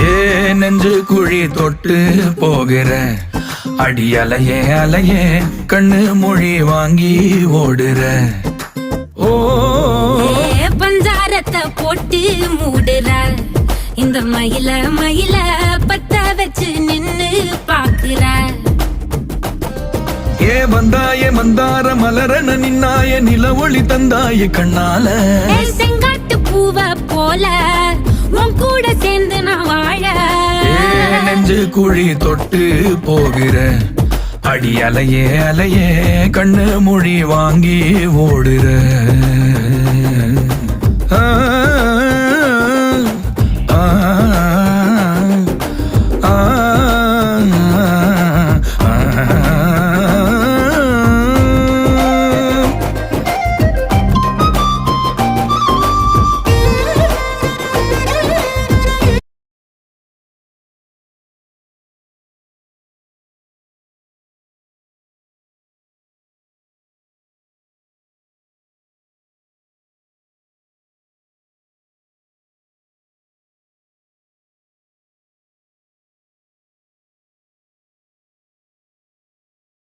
ஏ நெஞ்சு குழி தொட்டு போகிற அடி அலையே அலையே கண்ணு மொழி வாங்கி ஓடுற. ஓ பஞ்சாரத்தை போட்டு மூடுற இந்த மயில மயில பத்த வச்சு நின்னு பாக்குற. ஏ வந்தாய மந்தார மலரன நின்னாய நில ஒளி தந்தாய கண்ணால. செங்காட்டு பூவ போல உன் கூட சேர்ந்து நான் வாழ. நெஞ்சு குழி தொட்டு போகிற அடி அலையே அலையே கண்ணு மொழி வாங்கி ஓடுற. ஆ ஆ